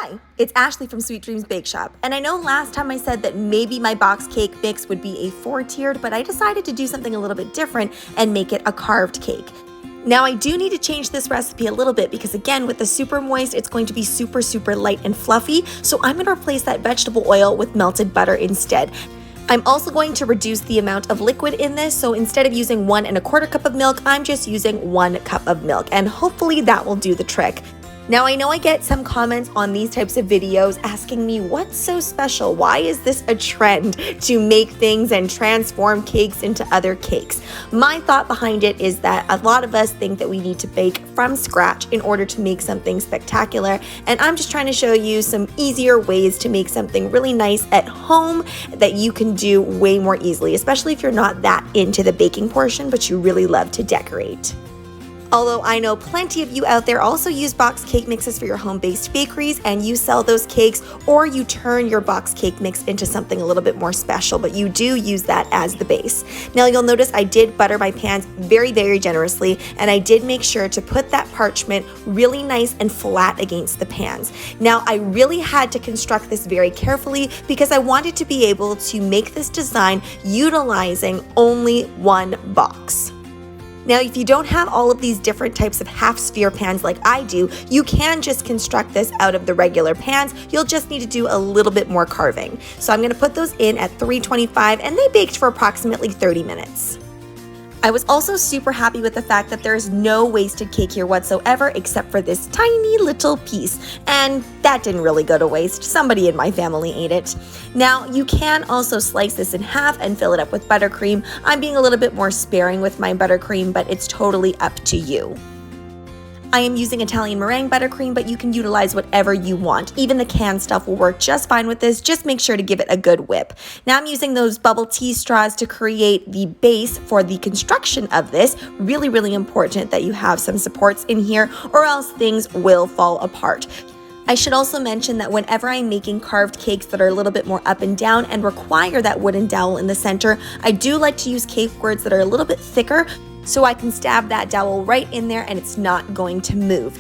Hi, it's Ashleigh from Sweet Dreams Bake Shop, and I know last time I said that maybe my box cake mix would be a 4-tiered, but I decided to do something a little bit different and make it a carved cake. Now I do need to change this recipe a little bit because again, with the super moist, it's going to be super light and fluffy, so I'm going to replace that vegetable oil with melted butter instead. I'm also going to reduce the amount of liquid in this, so instead of using 1 1/4 cup of milk, I'm just using 1 cup of milk, and hopefully that will do the trick. Now I know I get some comments on these types of videos asking me what's so special, why is this a trend to make things and transform cakes into other cakes? My thought behind it is that a lot of us think that we need to bake from scratch in order to make something spectacular, and I'm just trying to show you some easier ways to make something really nice at home that you can do way more easily, especially if you're not that into the baking portion but you really love to decorate. Although I know plenty of you out there also use box cake mixes for your home-based bakeries and you sell those cakes, or you turn your box cake mix into something a little bit more special, but you do use that as the base. Now you'll notice I did butter my pans very generously, and I did make sure to put that parchment really nice and flat against the pans. Now I really had to construct this very carefully because I wanted to be able to make this design utilizing only one box. Now, if you don't have all of these different types of half sphere pans like I do, you can just construct this out of the regular pans. You'll just need to do a little bit more carving. So I'm gonna put those in at 325 and they baked for approximately 30 minutes. I was also super happy with the fact that there's no wasted cake here whatsoever except for this tiny little piece, and that didn't really go to waste. Somebody in my family ate it. Now you can also slice this in half and fill it up with buttercream. I'm being a little bit more sparing with my buttercream, but it's totally up to you. I am using Italian meringue buttercream, but you can utilize whatever you want. Even the canned stuff will work just fine with this. Just make sure to give it a good whip. Now I'm using those bubble tea straws to create the base for the construction of this. Really important that you have some supports in here or else things will fall apart. I should also mention that whenever I'm making carved cakes that are a little bit more up and down and require that wooden dowel in the center, I do like to use cake boards that are a little bit thicker so I can stab that dowel right in there and it's not going to move.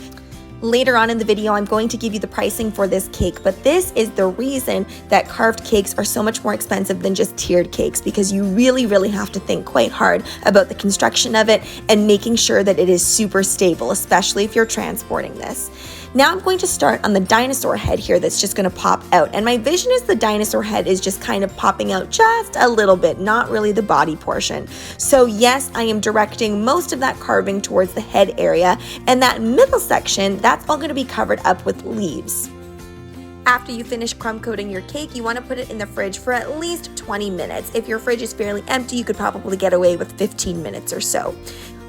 Later on in the video, I'm going to give you the pricing for this cake, but this is the reason that carved cakes are so much more expensive than just tiered cakes, because you really have to think quite hard about the construction of it and making sure that it is super stable, especially if you're transporting this. Now I'm going to start on the dinosaur head here that's just going to pop out, and my vision is the dinosaur head is just kind of popping out just a little bit, not really the body portion. So yes, I am directing most of that carving towards the head area, and that middle section, that's all going to be covered up with leaves. After you finish crumb coating your cake, you want to put it in the fridge for at least 20 minutes. If your fridge is fairly empty, you could probably get away with 15 minutes or so.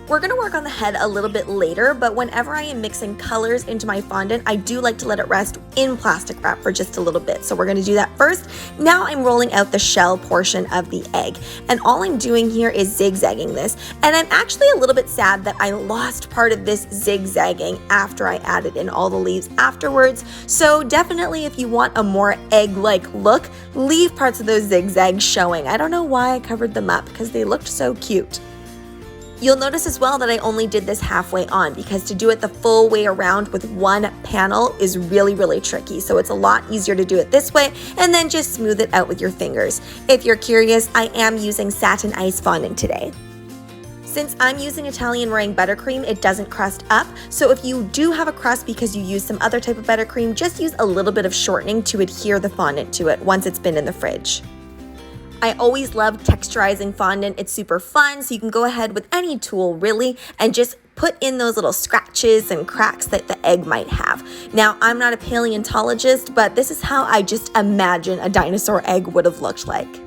We're going to work on the head a little bit later, but whenever I am mixing colors into my fondant, I do like to let it rest in plastic wrap for just a little bit. So we're going to do that first. Now I'm rolling out the shell portion of the egg, and all I'm doing here is zigzagging this. And I'm actually a little bit sad that I lost part of this zigzagging after I added in all the leaves afterwards. So definitely if you want a more egg-like look, leave parts of those zigzags showing. I don't know why I covered them up because they looked so cute. You'll notice as well that I only did this halfway on because to do it the full way around with one panel is really tricky. So it's a lot easier to do it this way and then just smooth it out with your fingers. If you're curious, I am using satin ice fondant today. Since I'm using Italian meringue buttercream, it doesn't crust up. So if you do have a crust because you use some other type of buttercream, just use a little bit of shortening to adhere the fondant to it once it's been in the fridge. I always love texturizing fondant. It's super fun, so you can go ahead with any tool really and just put in those little scratches and cracks that the egg might have. Now, I'm not a paleontologist, but this is how I just imagine a dinosaur egg would have looked like.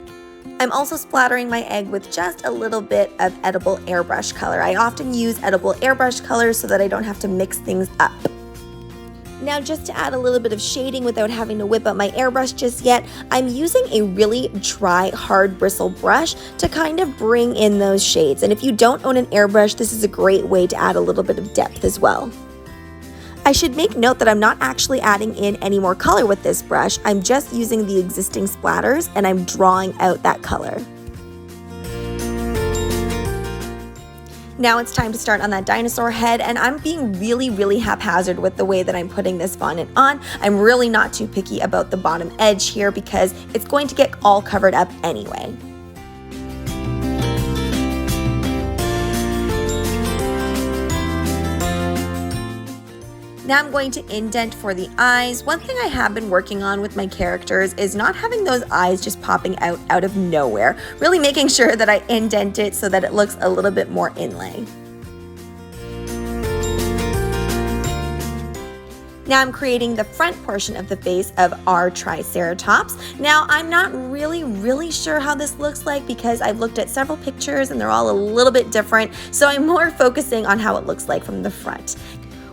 I'm also splattering my egg with just a little bit of edible airbrush color. I often use edible airbrush color so that I don't have to mix things up. Now, just to add a little bit of shading without having to whip up my airbrush just yet, I'm using a really dry, hard bristle brush to kind of bring in those shades. And if you don't own an airbrush, this is a great way to add a little bit of depth as well. I should make note that I'm not actually adding in any more color with this brush. I'm just using the existing splatters and I'm drawing out that color. Now it's time to start on that dinosaur head, and I'm being really haphazard with the way that I'm putting this fondant on. I'm really not too picky about the bottom edge here because it's going to get all covered up anyway. Now I'm going to indent for the eyes. One thing I have been working on with my characters is not having those eyes just popping out of nowhere. Really making sure that I indent it so that it looks a little bit more inlay. Now I'm creating the front portion of the face of our Triceratops. Now I'm not really sure how this looks like because I've looked at several pictures and they're all a little bit different, so I'm more focusing on how it looks like from the front.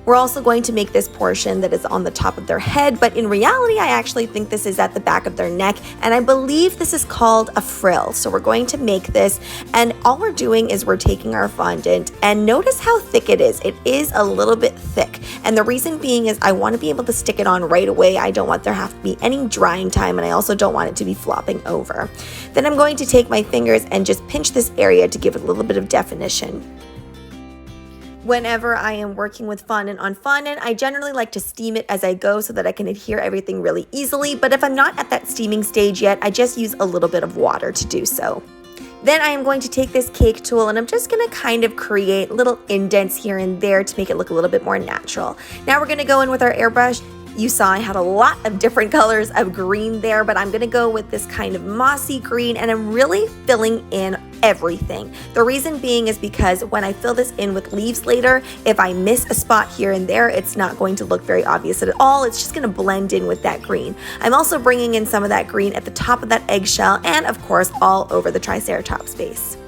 We're also going to make this portion that is on the top of their head, but in reality, I actually think this is at the back of their neck, and I believe this is called a frill. So we're going to make this, and all we're doing is we're taking our fondant, and notice how thick it is. It is a little bit thick, and the reason being is I want to be able to stick it on right away. I don't want there have to be any drying time, and I also don't want it to be flopping over. Then I'm going to take my fingers and just pinch this area to give it a little bit of definition. Whenever I am working with fondant on fondant, I generally like to steam it as I go so that I can adhere everything really easily, but if I'm not at that steaming stage yet, I just use a little bit of water to do so. Then I am going to take this cake tool and I'm just going to kind of create little indents here and there to make it look a little bit more natural. Now we're going to go in with our airbrush. You saw I had a lot of different colors of green there, but I'm gonna go with this kind of mossy green, and I'm really filling in everything. The reason being is because when I fill this in with leaves later, if I miss a spot here and there, it's not going to look very obvious at all. It's just gonna blend in with that green. I'm also bringing in some of that green at the top of that eggshell and of course all over the Triceratops base.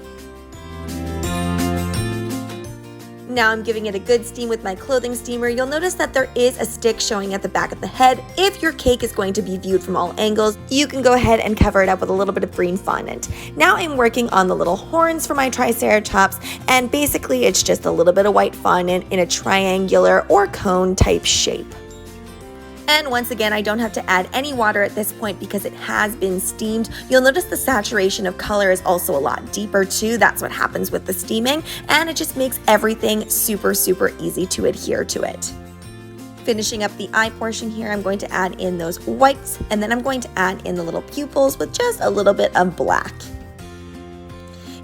Now I'm giving it a good steam with my clothing steamer. You'll notice that there is a stick showing at the back of the head. If your cake is going to be viewed from all angles, you can go ahead and cover it up with a little bit of green fondant. Now I'm working on the little horns for my Triceratops, and basically it's just a little bit of white fondant in a triangular or cone type shape. And once again, I don't have to add any water at this point because it has been steamed. You'll notice the saturation of color is also a lot deeper too. That's what happens with the steaming, and it just makes everything super easy to adhere to it. Finishing up the eye portion here, I'm going to add in those whites, and then I'm going to add in the little pupils with just a little bit of black.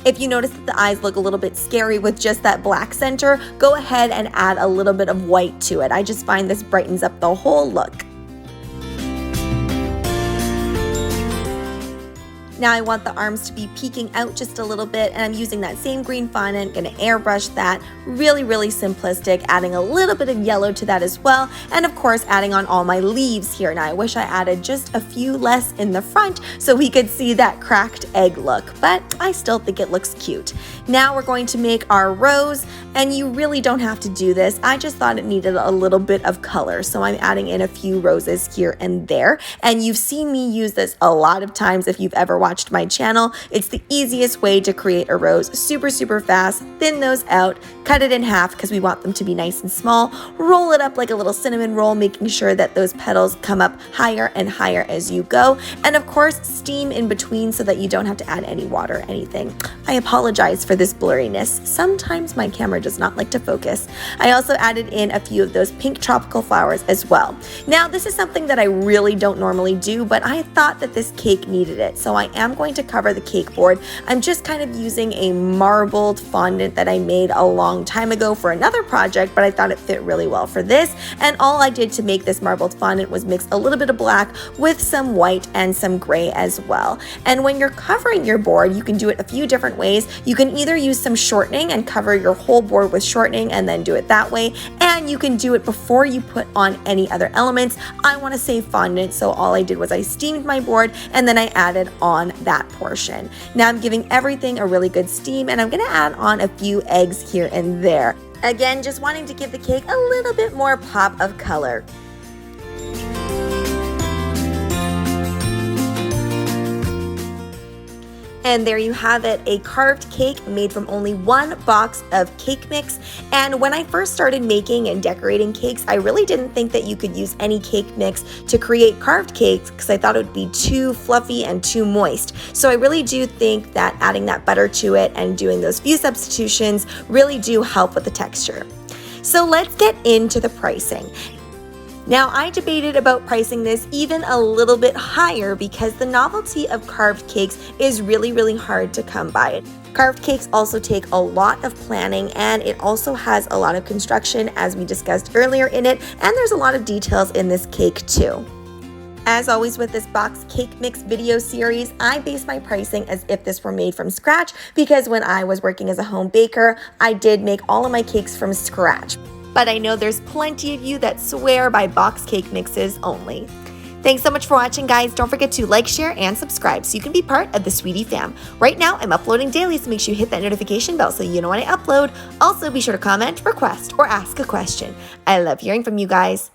If you notice that the eyes look a little bit scary with just that black center, go ahead and add a little bit of white to it. I just find this brightens up the whole look. Now I want the arms to be peeking out just a little bit, and I'm using that same green fondant, gonna airbrush that, really simplistic, adding a little bit of yellow to that as well, and of course adding on all my leaves here. Now I wish I added just a few less in the front so we could see that cracked egg look, but I still think it looks cute. Now we're going to make our rose, and you really don't have to do this. I just thought it needed a little bit of color, so I'm adding in a few roses here and there, and you've seen me use this a lot of times if you've ever watched my channel. It's the easiest way to create a rose, super fast. Thin those out, cut it in half because we want them to be nice and small, roll it up like a little cinnamon roll, making sure that those petals come up higher and higher as you go, and of course steam in between so that you don't have to add any water or anything. I apologize for this blurriness. Sometimes my camera does not like to focus. I also added in a few of those pink tropical flowers as well. Now this is something that I really don't normally do, but I thought that this cake needed it, so I am going to cover the cake board. I'm just kind of using a marbled fondant that I made a long time ago for another project, but I thought it fit really well for this, and all I did to make this marbled fondant was mix a little bit of black with some white and some gray as well. And when you're covering your board, you can do it a few different ways. You can either use some shortening and cover your whole board with shortening and then do it that way, and you can do it before you put on any other elements. I want to save fondant, so all I did was I steamed my board and then I added on that portion. Now I'm giving everything a really good steam, and I'm going to add on a few eggs here and there. Again, just wanting to give the cake a little bit more pop of color. And there you have it, a carved cake made from only one box of cake mix. And when I first started making and decorating cakes, I really didn't think that you could use any cake mix to create carved cakes because I thought it would be too fluffy and too moist. So I really do think that adding that butter to it and doing those few substitutions really do help with the texture. So let's get into the pricing. Now, I debated about pricing this even a little bit higher because the novelty of carved cakes is really hard to come by. Carved cakes also take a lot of planning, and it also has a lot of construction, as we discussed earlier in it, and there's a lot of details in this cake too. As always with this box cake mix video series, I base my pricing as if this were made from scratch because when I was working as a home baker, I did make all of my cakes from scratch. But I know there's plenty of you that swear by box cake mixes only. Thanks so much for watching, guys. Don't forget to like, share, and subscribe so you can be part of the Sweetie fam. Right now, I'm uploading daily, so make sure you hit that notification bell so you know when I upload. Also, be sure to comment, request, or ask a question. I love hearing from you guys.